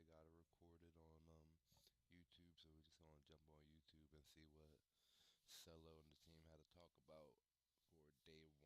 they got it recorded on YouTube. So we're just gonna jump on YouTube and see what Celo and the team had to talk about for day one.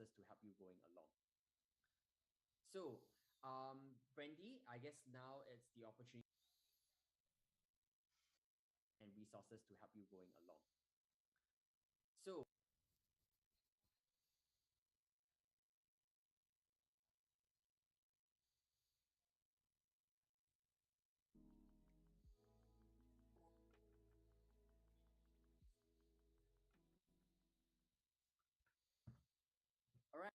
resources to help you going along. So, Brandy, I guess now it's the opportunity and resources to help you going along. So, all right.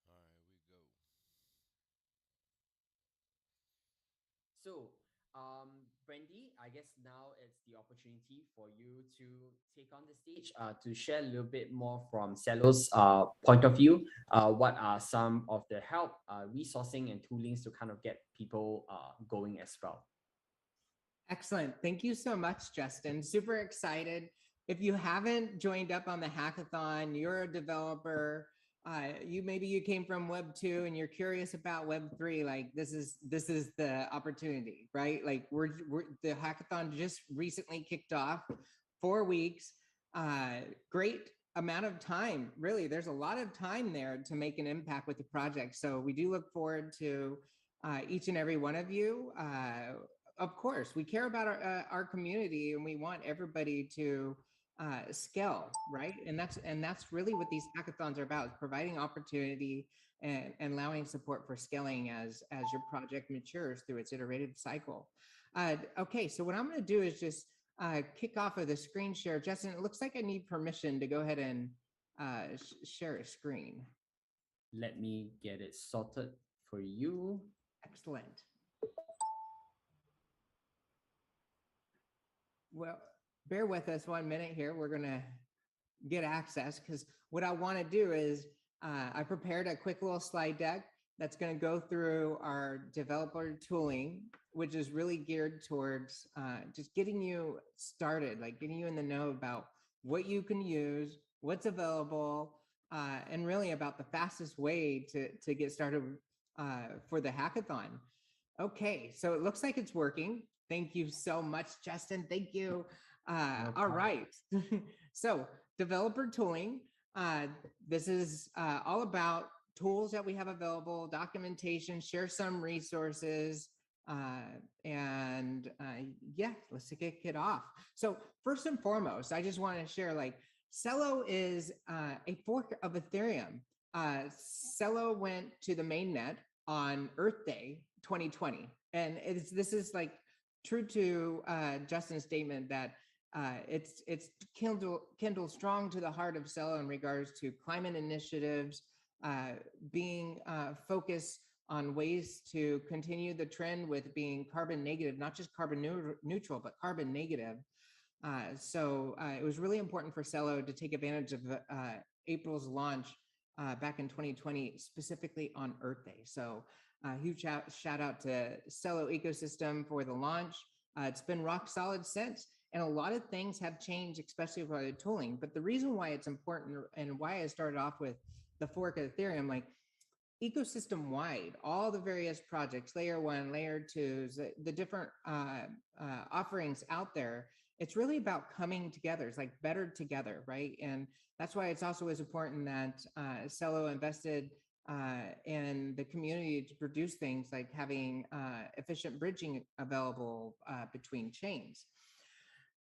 All right, we go. So, Brandy, I guess now it's the opportunity for you to take on the stage to share a little bit more from Celo's point of view. What are some of the help, resourcing, and toolings to kind of get people going as well? Excellent. Thank you so much, Justin. Super excited. If you haven't joined up on the hackathon, you're a developer. You came from Web 2 and you're curious about Web 3. Like this is the opportunity, right? Like we're the hackathon just recently kicked off, 4 weeks. Great amount of time. Really, there's a lot of time there to make an impact with the project. So we do look forward to each and every one of you. Of course, we care about our community and we want everybody to scale, right? And that's really what these hackathons are about: is providing opportunity and allowing support for scaling as your project matures through its iterative cycle. Okay, so what I'm going to do is just kick off of the screen share. Justin, it looks like I need permission to go ahead and share a screen. Let me get it sorted for you. Excellent. Well, bear with us 1 minute here. We're going to get access because what I want to do is I prepared a quick little slide deck that's going to go through our developer tooling, which is really geared towards just getting you started, like getting you in the know about what you can use, what's available, and really about the fastest way to get started for the hackathon. Okay, so it looks like it's working. Thank you so much, Justin. Thank you. No All problem. right. So, developer tooling. Uh, this is all about tools that we have available, documentation, share some resources, and yeah, let's kick it off. So, first and foremost, I just want to share like Celo is a fork of Ethereum. Celo went to the mainnet on Earth Day 2020. And this is like true to Justin's statement that it's kindled strong to the heart of Celo in regards to climate initiatives, uh, being focused on ways to continue the trend with being carbon negative, not just carbon neutral, but carbon negative. So it was really important for Celo to take advantage of April's launch back in 2020, specifically on Earth Day. So huge shout out to Celo ecosystem for the launch. It's been rock solid since, and a lot of things have changed, especially for the tooling. But the reason why it's important and why I started off with the fork of Ethereum, like ecosystem wide, all the various projects, layer one, layer twos, the different offerings out there, it's really about coming together. It's like better together, right? And that's why it's also as important that Celo invested in the community to produce things like having efficient bridging available between chains.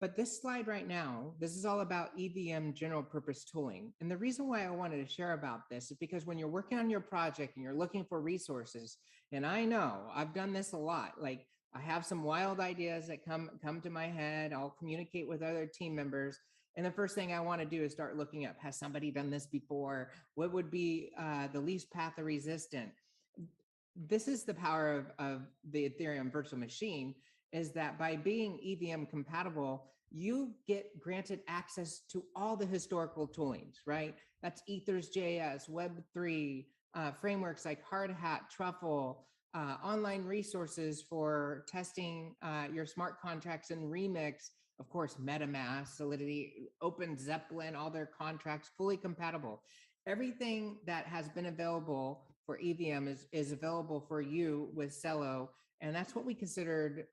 But this slide right now, this is all about EVM general purpose tooling. And the reason why I wanted to share about this is because when you're working on your project and you're looking for resources, and I know I've done this a lot, like I have some wild ideas that come to my head. I'll communicate with other team members. And the first thing I want to do is start looking up, has somebody done this before? What would be the least path of resistant? This is the power of the Ethereum virtual machine, is that by being EVM compatible, you get granted access to all the historical toolings, right? That's Ethers.js, Web3, frameworks like Hardhat, Truffle, online resources for testing your smart contracts and Remix, of course, MetaMask, Solidity, Open Zeppelin, all their contracts fully compatible. Everything that has been available for EVM is available for you with Celo, and that's what we considered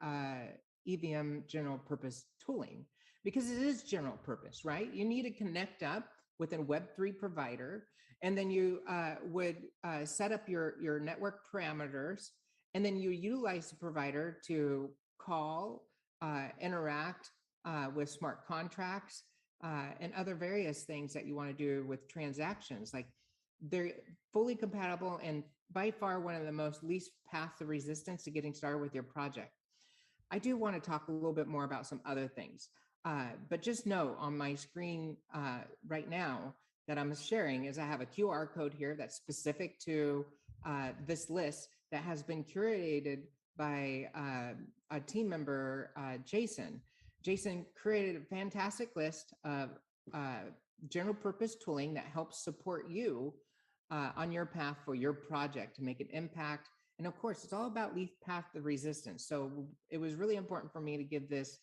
EVM general purpose tooling, because it is general purpose, right? You need to connect up with a Web3 provider, and then you would set up your network parameters, and then you utilize the provider to call, interact with smart contracts, and other various things that you want to do with transactions. Like they're fully compatible and by far one of the most least path of resistance to getting started with your project. I do want to talk a little bit more about some other things, but just know on my screen right now that I'm sharing is I have a QR code here that's specific to this list that has been curated by a team member, Jason. Jason created a fantastic list of general purpose tooling that helps support you on your path for your project to make an impact. And of course, it's all about least path of resistance. So it was really important for me to give this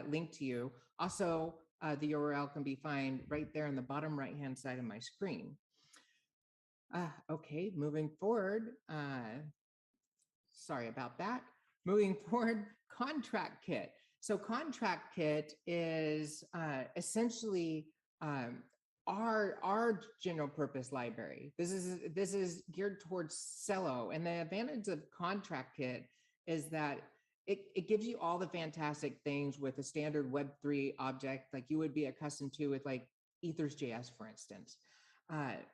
link to you. Also, the URL can be found right there in the bottom right-hand side of my screen. Okay, moving forward. Sorry about that. Moving forward, Contract Kit. So Contract Kit is essentially our general purpose library. This is geared towards Celo, and the advantage of Contract Kit is that it gives you all the fantastic things with a standard Web3 object like you would be accustomed to with like Ethers.js, for instance.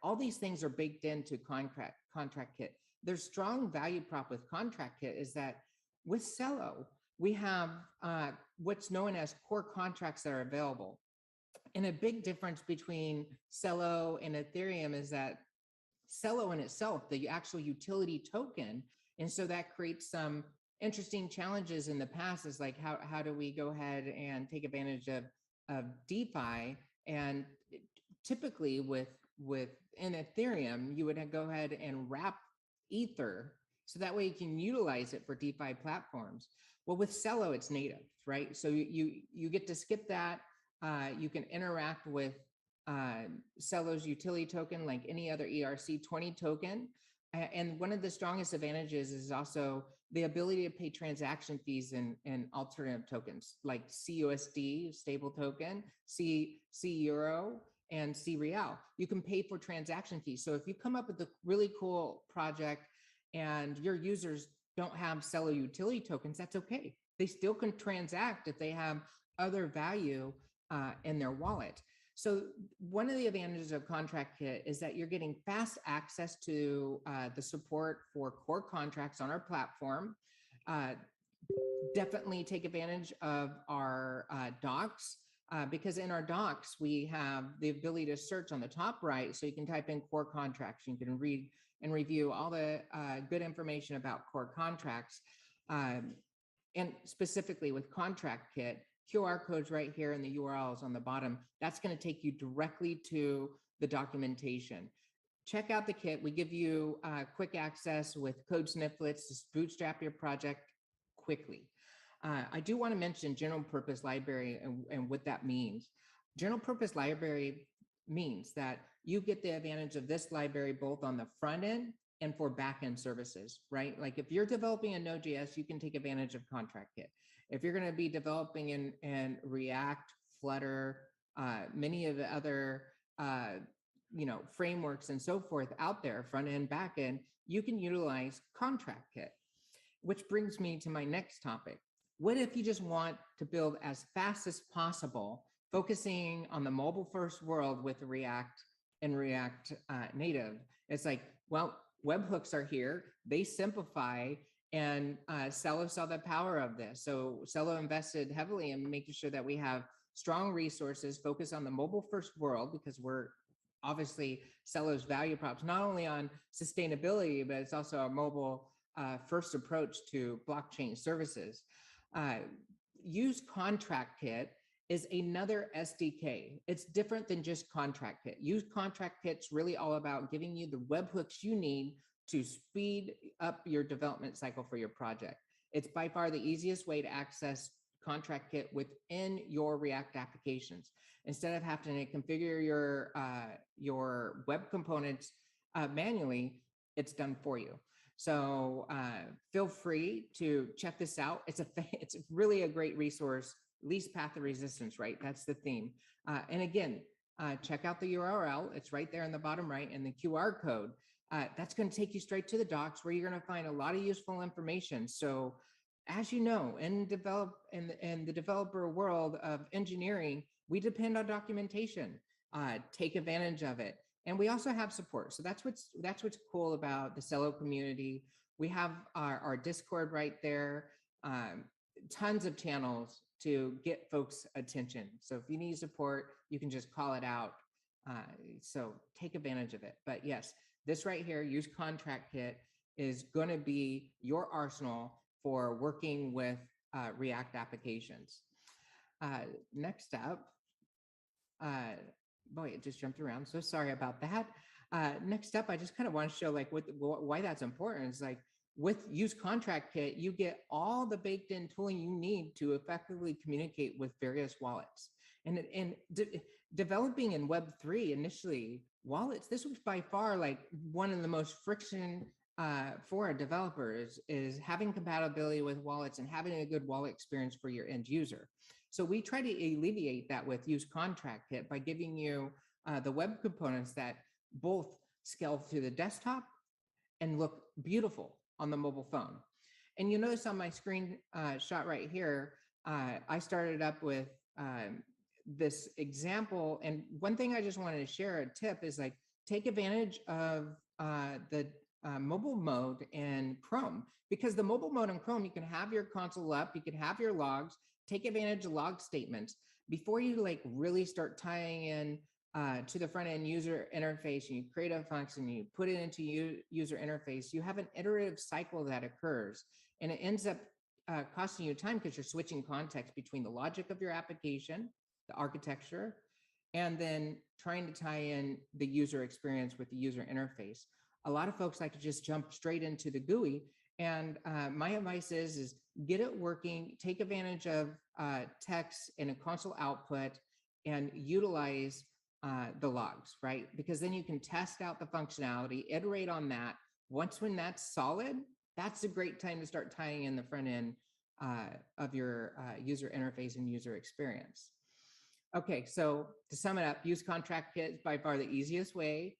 All these things are baked into Contract Kit. Their strong value prop with Contract Kit is that with Celo, we have what's known as core contracts that are available. And a big difference between Celo and Ethereum is that Celo in itself, the actual utility token, and so that creates some interesting challenges in the past is like how do we go ahead and take advantage of DeFi? And typically with in Ethereum, you would go ahead and wrap Ether so that way you can utilize it for DeFi platforms. Well, with Celo, it's native, right? So you get to skip that. You can interact with Celo's utility token like any other ERC20 token. And one of the strongest advantages is also the ability to pay transaction fees in alternative tokens like CUSD, stable token, C Euro, and C Real. You can pay for transaction fees. So if you come up with a really cool project and your users don't have Celo utility tokens, that's okay. They still can transact if they have other value in their wallet. So one of the advantages of Contract Kit is that you're getting fast access to the support for core contracts on our platform. Definitely take advantage of our docs because in our docs, we have the ability to search on the top right. So you can type in core contracts. You can read and review all the good information about core contracts. And specifically with Contract Kit, QR codes right here and the URLs on the bottom, that's going to take you directly to the documentation. Check out the kit. We give you quick access with code snippets to bootstrap your project quickly. I do want to mention general purpose library and what that means. General purpose library means that you get the advantage of this library both on the front end and for backend services, right? Like if you're developing in Node.js, you can take advantage of Contract Kit. If you're going to be developing in React, Flutter, many of the other frameworks and so forth out there, front end, back end, you can utilize Contract Kit. Which brings me to my next topic. What if you just want to build as fast as possible, focusing on the mobile first world with React and React Native? It's like, well, webhooks are here, they simplify, and Celo saw the power of this. So Celo invested heavily in making sure that we have strong resources focused on the mobile first world, because we're obviously Celo's value props, not only on sustainability, but it's also a mobile first approach to blockchain services. Use Contract Kit is another SDK. It's different than just Contract Kit. Use Contract Kit's really all about giving you the webhooks you need to speed up your development cycle for your project. It's by far the easiest way to access contract kit within your React applications. Instead of having to configure your web components manually, it's done for you. So feel free to check this out. It's really a great resource. Least path of resistance, right? That's the theme. And again, check out the URL. It's right there in the bottom right, and the QR code. That's going to take you straight to the docs where you're going to find a lot of useful information. So, as you know, in the developer world of engineering, we depend on documentation. Take advantage of it, and we also have support. So that's what's cool about the Celo community. We have our Discord right there. Tons of channels to get folks' attention. So if you need support, you can just call it out. So take advantage of it. But yes, this right here, use contract kit, is going to be your arsenal for working with React applications. Next up, boy, it just jumped around. So sorry about that. Next up, I just kind of want to show like why that's important. Is like with use contract kit, you get all the baked in tooling you need to effectively communicate with various wallets. And developing in Web3 initially, wallets, this was by far like one of the most friction for a developer is having compatibility with wallets and having a good wallet experience for your end user. So we try to alleviate that with use contract kit by giving you the web components that both scale to the desktop and look beautiful on the mobile phone. And you notice on my screen shot right here, I started up with this example. And one thing I just wanted to share, a tip, is like take advantage of the mobile mode in Chrome, because the mobile mode in Chrome, you can have your console up, you can have your logs, take advantage of log statements before you like really start tying in to the front end user interface, and you create a function, you put it into user interface. You have an iterative cycle that occurs, and it ends up costing you time because you're switching context between the logic of your application, the architecture, and then trying to tie in the user experience with the user interface. A lot of folks like to just jump straight into the GUI, and my advice is get it working, take advantage of text in a console output, and utilize the logs, right? Because then you can test out the functionality, iterate on that. When that's solid, that's a great time to start tying in the front end of your user interface and user experience. Okay, so to sum it up, use contract kit is by far the easiest way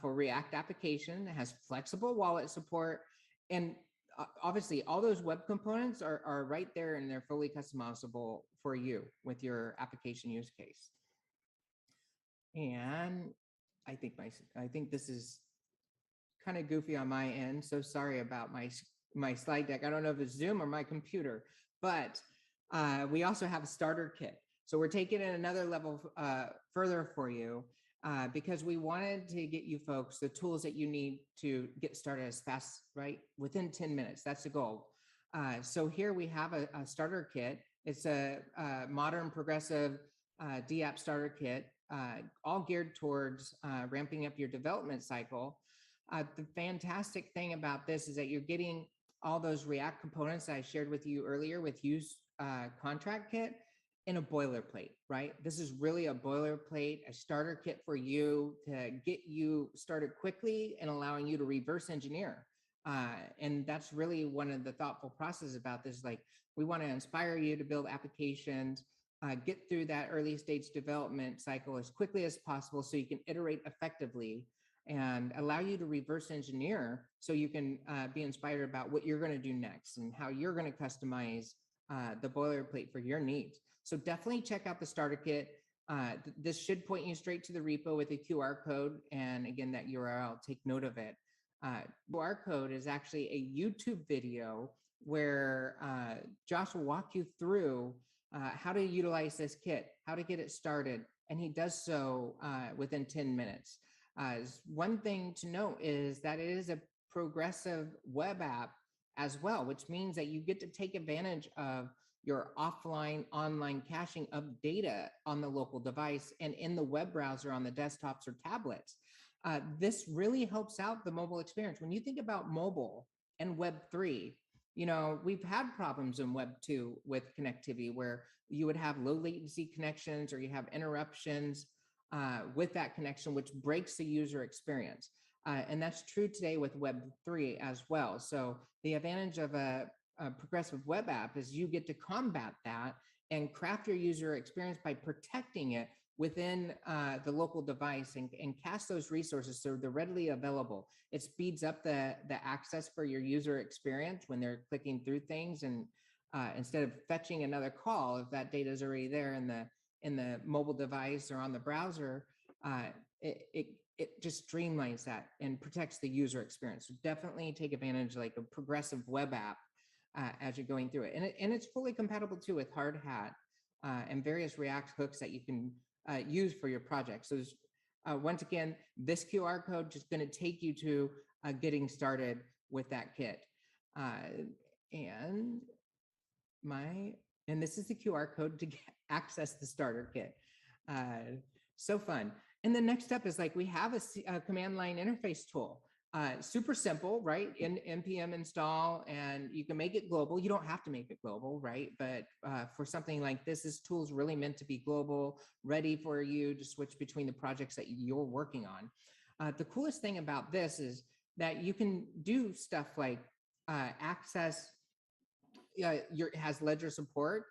for React application. It has flexible wallet support, and obviously all those web components are right there, and they're fully customizable for you with your application use case. And I think this is kind of goofy on my end, so sorry about my slide deck. I don't know if it's Zoom or my computer, but we also have a starter kit. So we're taking it another level further for you because we wanted to get you folks the tools that you need to get started as fast, right? Within 10 minutes, that's the goal. So here we have a starter kit. It's a modern progressive DApp starter kit, all geared towards ramping up your development cycle. The fantastic thing about this is that you're getting all those React components that I shared with you earlier with use contract kit in a boilerplate, right? This is really a boilerplate, a starter kit for you to get you started quickly and allowing you to reverse engineer. And that's really one of the thoughtful processes about this. Like, we want to inspire you to build applications, get through that early stage development cycle as quickly as possible so you can iterate effectively, and allow you to reverse engineer so you can be inspired about what you're going to do next and how you're going to customize the boilerplate for your needs. So definitely check out the starter kit. This should point you straight to the repo with a QR code. And again, that URL, take note of it. QR code is actually a YouTube video where Josh will walk you through how to utilize this kit, how to get it started. And he does so within 10 minutes. One thing to note is that it is a progressive web app as well, which means that you get to take advantage of your offline online caching of data on the local device and in the web browser on the desktops or tablets. This really helps out the mobile experience. When you think about mobile and Web3, we've had problems in Web 2 with connectivity where you would have low latency connections or you have interruptions with that connection, which breaks the user experience. And that's true today with Web 3 as well. So the advantage of a progressive web app is you get to combat that and craft your user experience by protecting it within the local device and cast those resources so they're readily available. It speeds up the access for your user experience when they're clicking through things, and instead of fetching another call, if that data is already there in the mobile device or on the browser, uh, it just streamlines that and protects the user experience. So definitely take advantage like a progressive web app as you're going through it. And it's fully compatible too with Hard Hat and various React hooks that you can use for your project. So once again, this QR code just going to take you to getting started with that kit. And my and this is the QR code to access the starter kit. So fun. And the next step is like we have a command line interface tool. Super simple, right? In npm install, and you can make it global. You don't have to make it global, right? But for something like this tool is really meant to be global, ready for you to switch between the projects that you're working on. The coolest thing about this is that you can do stuff like access. It has ledger support,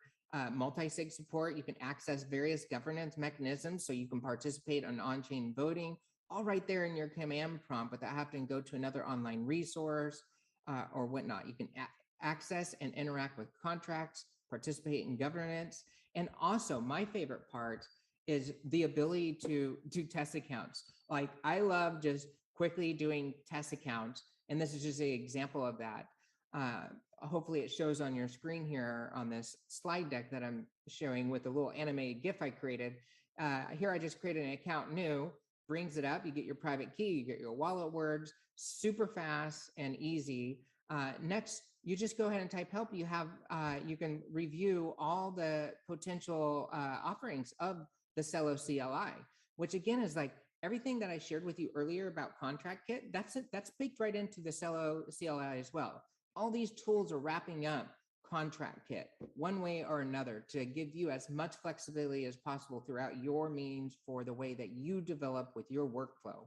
multi-sig support. You can access various governance mechanisms, so you can participate in on-chain voting, all right there in your command prompt without having to go to another online resource or whatnot. You can access and interact with contracts, participate in governance, and also my favorite part is the ability to do test accounts. Like I love just quickly doing test accounts, and this is just an example of that. Hopefully it shows on your screen here on this slide deck that I'm showing with a little animated GIF I created. Here I just created an account new, brings it up, you get your private key, you get your wallet words, super fast and easy. Next, you just go ahead and type help. You have, you can review all the potential offerings of the Celo CLI, which again is like everything that I shared with you earlier about Contract Kit, that's baked right into the Celo CLI as well. All these tools are wrapping up Contract Kit one way or another to give you as much flexibility as possible throughout your means for the way that you develop with your workflow.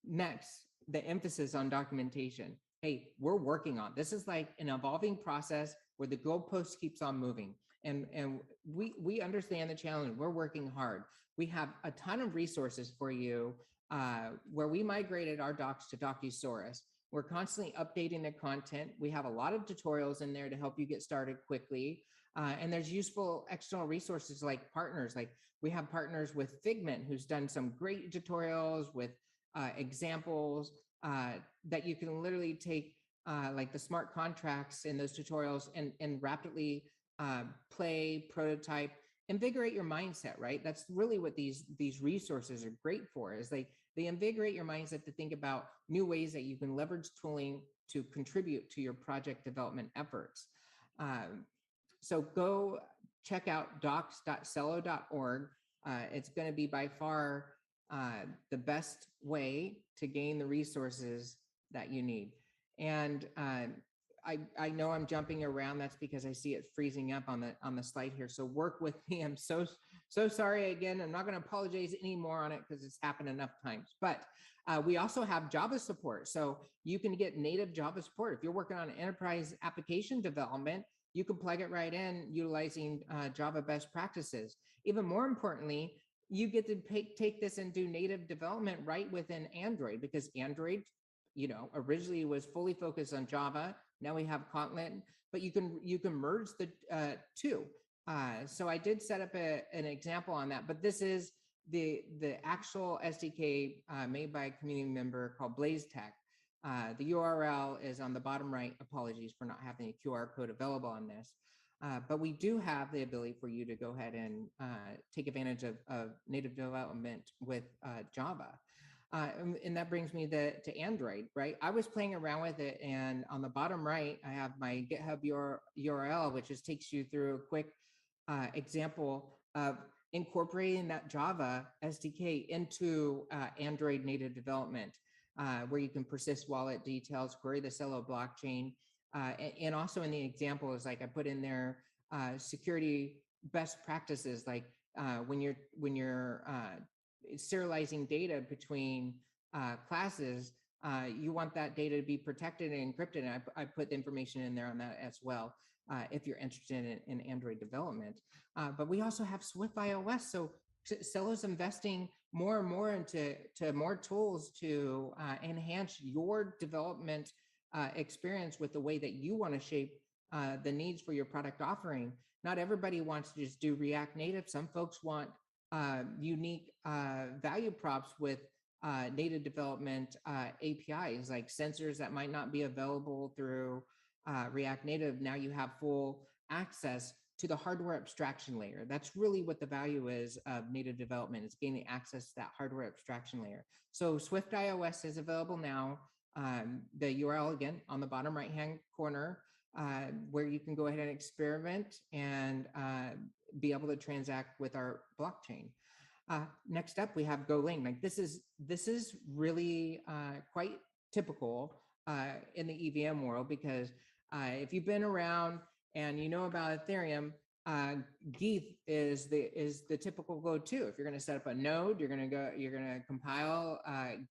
Next, the emphasis on documentation. Hey, we're working on this. Is like an evolving process where the goalpost keeps on moving, and we understand the challenge. We're working hard. We have a ton of resources for you where we migrated our docs to Docusaurus. We're constantly updating the content. We have a lot of tutorials in there to help you get started quickly. And there's useful external resources like partners. Like we have partners with Figment, who's done some great tutorials with examples that you can literally take like the smart contracts in those tutorials and rapidly play, prototype, invigorate your mindset, right? That's really what these resources are great for, is they invigorate your mindset to think about new ways that you can leverage tooling to contribute to your project development efforts. So go check out docs.celo.org. It's going to be by far the best way to gain the resources that you need. And I know I'm jumping around. That's because I see it freezing up on the slide here. So work with me. I'm so sorry again. I'm not going to apologize anymore on it because it's happened enough times. But we also have Java support. So you can get native Java support. If you're working on enterprise application development, you can plug it right in utilizing Java best practices. Even more importantly, you get to take this and do native development right within Android, because Android, originally was fully focused on Java. Now we have Kotlin, but you can merge the two. So I did set up an example on that, but this is the actual SDK made by a community member called Blaze Tech. The URL is on the bottom right. Apologies for not having a QR code available on this. But we do have the ability for you to go ahead and take advantage of native development with Java. And that brings me to Android, right? I was playing around with it, and on the bottom right, I have my GitHub URL, which just takes you through a quick example of incorporating that Java SDK into Android native development, where you can persist wallet details, query the Celo blockchain, and also in the example is like I put in there security best practices, like when you're serializing data between classes, you want that data to be protected and encrypted. And I put the information in there on that as well, if you're interested in Android development. But we also have Swift iOS. So Celo's investing more and more into more tools to enhance your development experience with the way that you want to shape the needs for your product offering. Not everybody wants to just do React Native. Some folks want unique value props with native development APIs, like sensors that might not be available through React Native. Now you have full access to the hardware abstraction layer. That's really what the value is of native development, is gaining access to that hardware abstraction layer. So Swift iOS is available now. The URL again on the bottom right-hand corner, where you can go ahead and experiment and be able to transact with our blockchain. Next up, we have GoLang. Like this is really quite typical in the EVM world, because if you've been around and you know about Ethereum, Geeth is the typical go-to. If you're going to set up a node, you're going to compile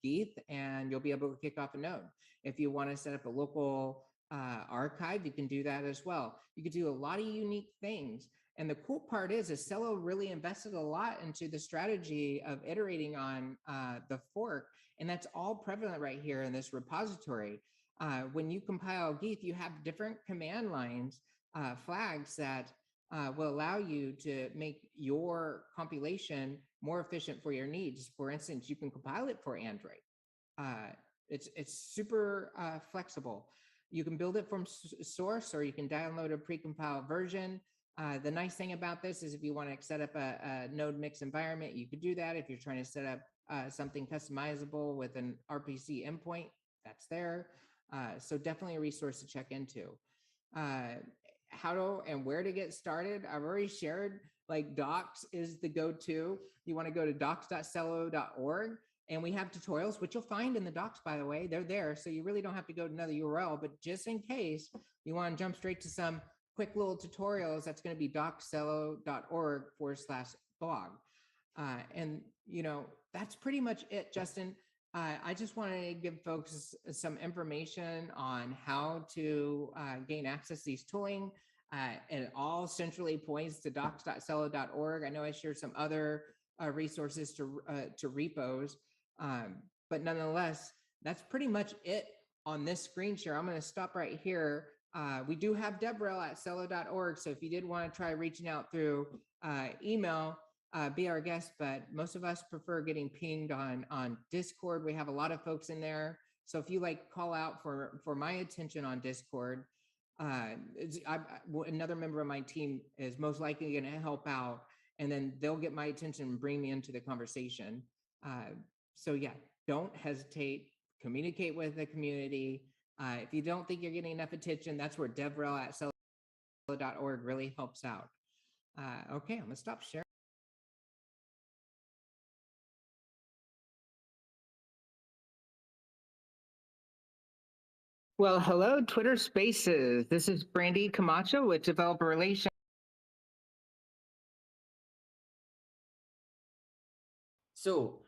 Geeth, and you'll be able to kick off a node. If you want to set up a local archive, you can do that as well. You can do a lot of unique things. And the cool part is Celo really invested a lot into the strategy of iterating on the fork, and that's all prevalent right here in this repository. When you compile Geeth, you have different command lines, flags that will allow you to make your compilation more efficient for your needs. For instance, you can compile it for Android. It's super flexible. You can build it from source, or you can download a precompiled version. The nice thing about this is if you want to set up a node mix environment, you could do that. If you're trying to set up something customizable with an RPC endpoint, that's there. So definitely a resource to check into. How to and where to get started, I've already shared, like docs is the go-to. You want to go to docs.celo.org, and we have tutorials, which you'll find in the docs, by the way. They're there, so you really don't have to go to another URL, but just in case you want to jump straight to some quick little tutorials, that's going to be docscelo.org/blog. And that's pretty much it, Justin. I just wanted to give folks some information on how to gain access to these tooling. And it all centrally points to docs.celo.org. I know I shared some other resources to repos, but nonetheless, that's pretty much it on this screen share. I'm going to stop right here. We do have DevRel at celo.org, so if you did want to try reaching out through email, be our guest, but most of us prefer getting pinged on Discord. We have a lot of folks in there, so if you call out for my attention on Discord, another member of my team is most likely going to help out, and then they'll get my attention and bring me into the conversation. So yeah, don't hesitate, communicate with the community. If you don't think you're getting enough attention, that's where DevRel at celo.org really helps out. Okay, I'm gonna stop sharing. Well, hello, Twitter Spaces. This is Brandy Camacho with Developer Relations. So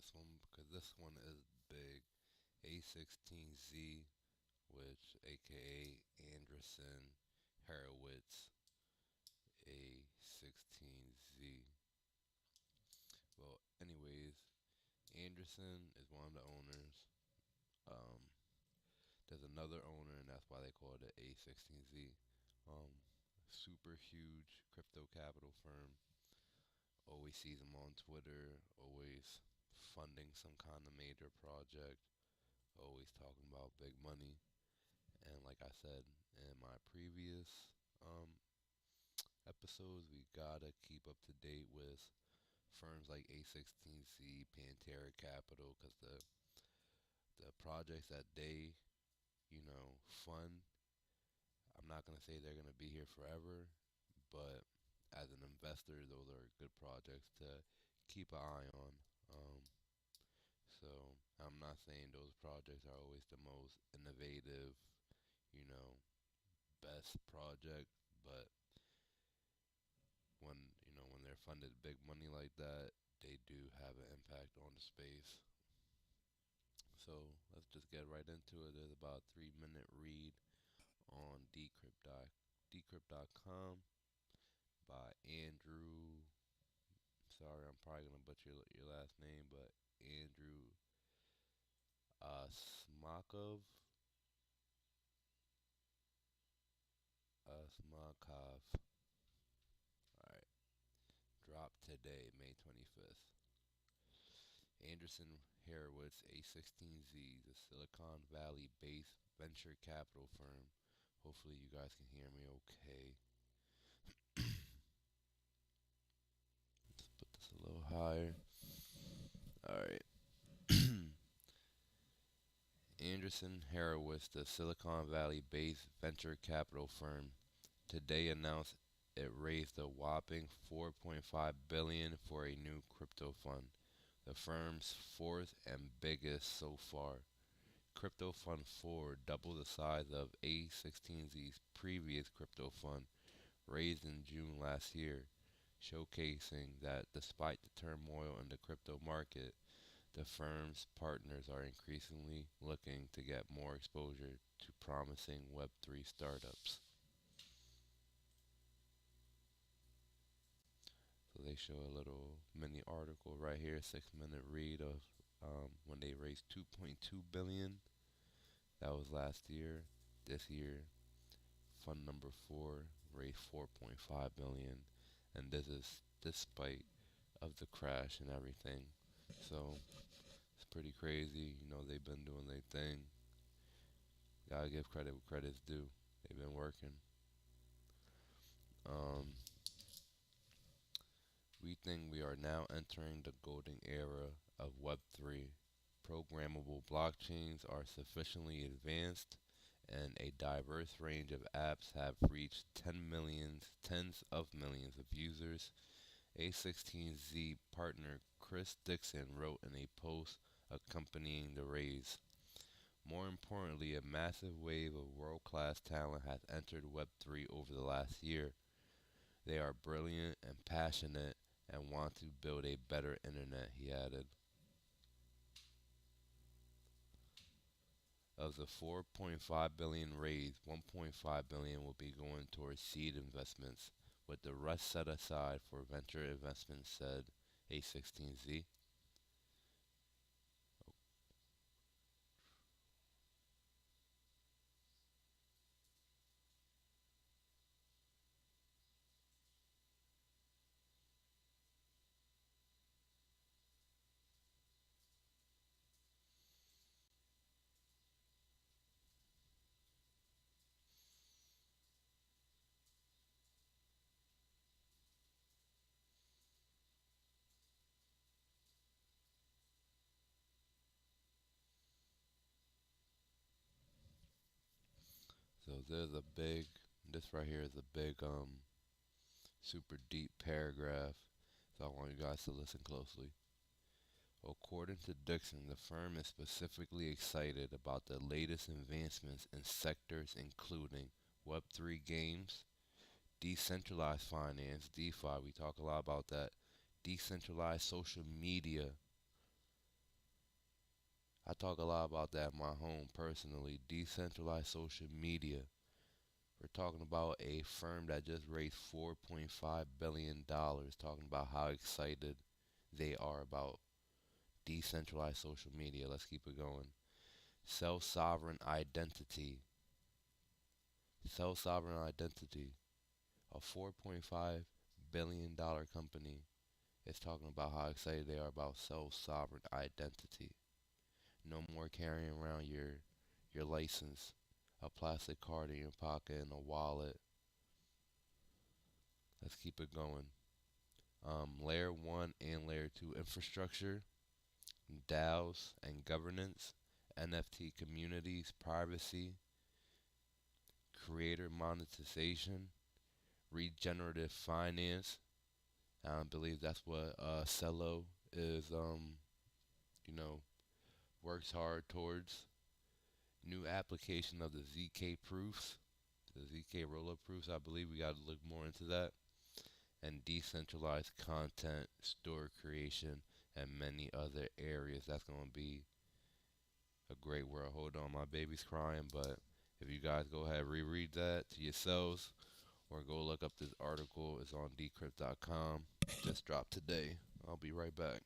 this one because this one is big. A16Z, which aka Anderson Horowitz A16Z. Well, anyways, Anderson is one of the owners. Um, there's another owner, and that's why they call it the A16Z. Um, Super huge crypto capital firm. Always sees them on Twitter. Always funding some kind of major project. Always talking about big money. And like I said in my previous um, episodes, we gotta keep up to date with firms like A16Z, Pantera Capital, because the projects that they fund, I'm not gonna say they're gonna be here forever, but as an investor, those are good projects to keep an eye on. Um, so I'm not saying those projects are always the most innovative, you know, best project, but when they're funded big money like that, they do have an impact on the space. So let's just get right into it. There's about a 3 minute read on decrypt.com by Andrew. Sorry, I'm probably gonna butcher your last name, but Andrew Smakov. Smakov. All right, dropped today, May 25th. Anderson Horowitz, A16Z, the Silicon Valley based venture capital firm. Hopefully, you guys can hear me okay. Let's put this a little higher. Alright. Anderson Horowitz, the Silicon Valley based venture capital firm, today announced it raised a whopping $4.5 billion for a new crypto fund, the firm's fourth and biggest so far. Crypto Fund 4 doubled the size of A16Z's previous crypto fund, raised in June last year, showcasing that despite the turmoil in the crypto market, the firm's partners are increasingly looking to get more exposure to promising Web3 startups. So they show a little mini article right here, 6 minute read of when they raised 2.2 billion. That was last year. This year, fund number 4 raised 4.5 billion, and this is despite of the crash and everything. So it's pretty crazy. They've been doing their thing. Gotta give credit where credit's due. They've been working. Um, we think we are now entering the golden era of Web3. Programmable blockchains are sufficiently advanced, and a diverse range of apps have reached tens of millions of users. A16Z partner Chris Dixon wrote in a post accompanying the raise. More importantly, a massive wave of world-class talent has entered Web3 over the last year. They are brilliant and passionate and want to build a better internet, he added. Of the 4.5 billion raised, 1.5 billion will be going towards seed investments, with the rest set aside for venture investments, said A16Z. So this right here is a big, super deep paragraph. So I want you guys to listen closely. According to Dixon, the firm is specifically excited about the latest advancements in sectors including Web3 games, decentralized finance, DeFi, we talk a lot about that, decentralized social media, I talk a lot about that in my home personally. Decentralized social media. We're talking about a firm that just raised $4.5 billion, talking about how excited they are about decentralized social media. Let's keep it going. Self sovereign identity. Self sovereign identity. A $4.5 billion company is talking about how excited they are about self sovereign identity. No more carrying around your license, a plastic card in your pocket, and a wallet. Let's keep it going. Layer 1 and Layer 2 infrastructure, DAOs and governance, NFT communities, privacy, creator monetization, regenerative finance. I believe that's what Celo is, you know, works hard towards. New application of the ZK proofs, the ZK rollup proofs. I believe we got to look more into that. And decentralized content, store creation, and many other areas. That's going to be a great world. Hold on, my baby's crying, but if you guys go ahead reread that to yourselves or go look up this article, it's on decrypt.com. Just dropped today. I'll be right back.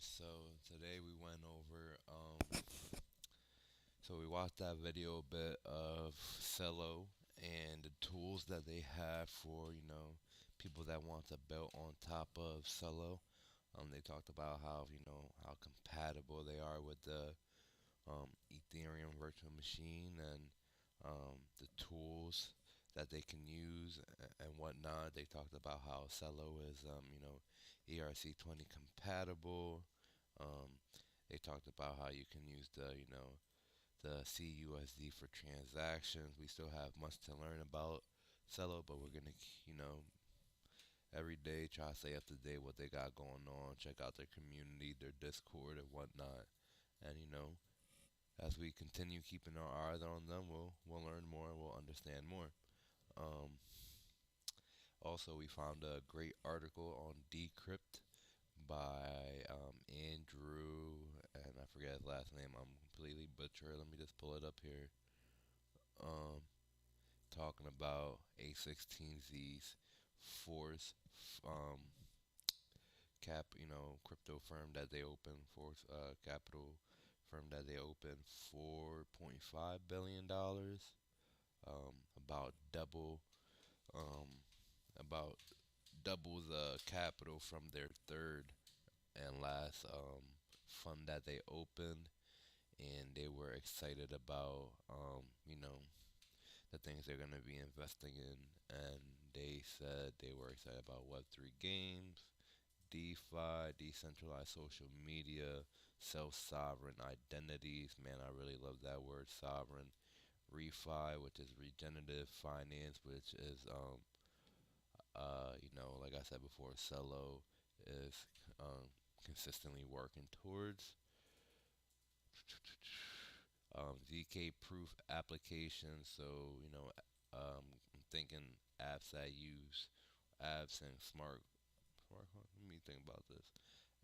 So today we went over so we watched that video a bit of Celo and the tools that they have for, people that want to build on top of Celo. They talked about how, how compatible they are with the Ethereum virtual machine and the tools that they can use and whatnot. They talked about how Celo is, ERC20 compatible. Um, they talked about how you can use the CUSD for transactions. We still have much to learn about Celo, but we're gonna, every day try to stay up to date what they got going on. Check out their community, their Discord, and whatnot. And as we continue keeping our eyes on them, we'll learn more and we'll understand more. Um, Also, we found a great article on Decrypt by Andrew, and I forget his last name. I'm completely butchered. Let me just pull it up here. Um, Talking about A16Z's Force crypto firm that they opened, Force Capital firm that they opened, $4.5 billion. About um, about double the capital from their third and last fund that they opened, and they were excited about the things they're going to be investing in, and they said they were excited about Web3 games, DeFi, decentralized social media, self-sovereign identities. Man, I really love that word, sovereign. Refi, which is regenerative finance, which is like I said before, Celo is consistently working towards. ZK proof applications. So, I'm thinking apps that use apps and let me think about this.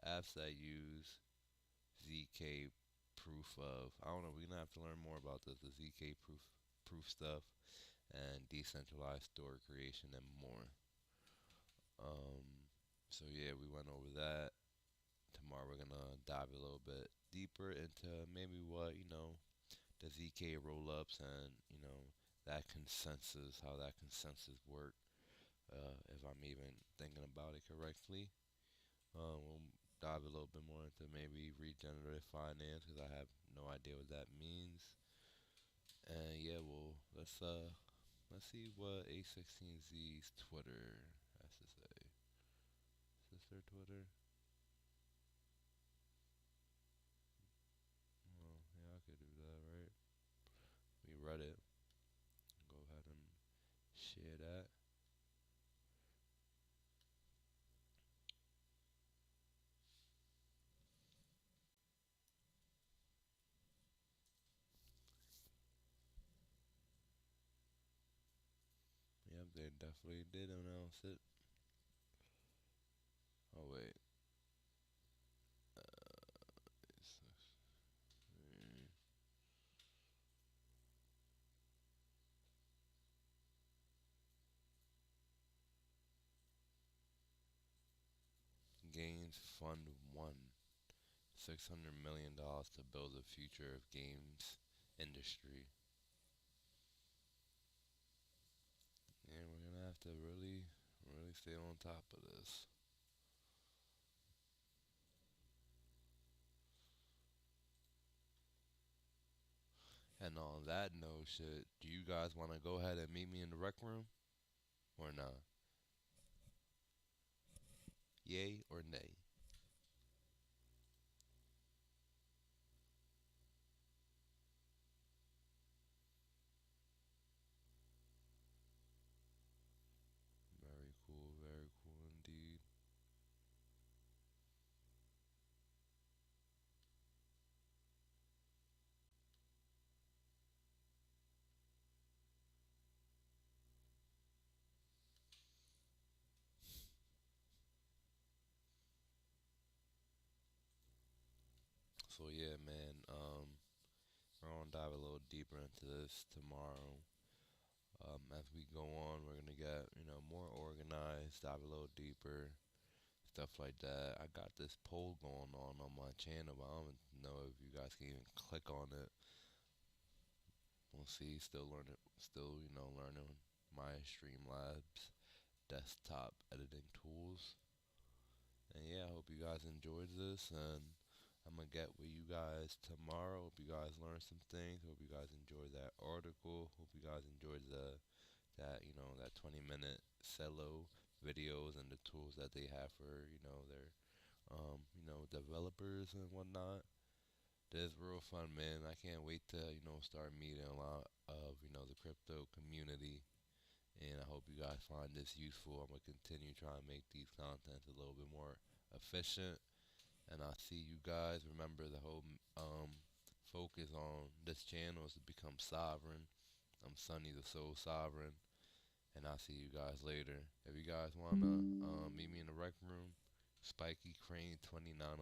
Apps that use ZK proof of, I don't know, we're gonna have to learn more about this, the ZK proof stuff and decentralized store creation and more. So yeah, we went over that. Tomorrow we're gonna dive a little bit deeper into maybe what the ZK roll-ups and that consensus, how that consensus work. If I'm even thinking about it correctly, we'll dive a little bit more into maybe regenerative finance because I have no idea what that means. And yeah, well, let's see what A16Z's Twitter has to say. Is this their Twitter? Well, yeah, I could do that, right? We read it. Go ahead and share that. Yep, they definitely did announce it. Oh wait, Games Fund One, $600 million to build the future of games industry. And we're gonna have to really stay on top of this. And on that note, do you guys want to go ahead and meet me in the rec room or not? Yay or nay? Very cool indeed. So yeah, man. We're gonna dive a little deeper into this tomorrow. As we go on, we're gonna get more organized, dive a little deeper, stuff like that. I got this poll going on my channel, but I don't know if you guys can even click on it. We'll see. Still learning, learning my Streamlabs desktop editing tools. And yeah, I hope you guys enjoyed this, and I'm gonna get with you guys tomorrow. Hope you guys learned some things. Hope you guys enjoyed that article. Hope you guys enjoyed that 20-minute Celo videos and the tools that they have for their developers and whatnot. That's real fun, man. I can't wait to start meeting a lot of the crypto community, and I hope you guys find this useful. I'm gonna continue trying to make these contents a little bit more efficient, and I'll see you guys. Remember, the whole focus on this channel is to become sovereign. I'm Sunny the Soul Sovereign, and I'll see you guys later. If you guys wanna meet me in the rec room, Spiky Crane 29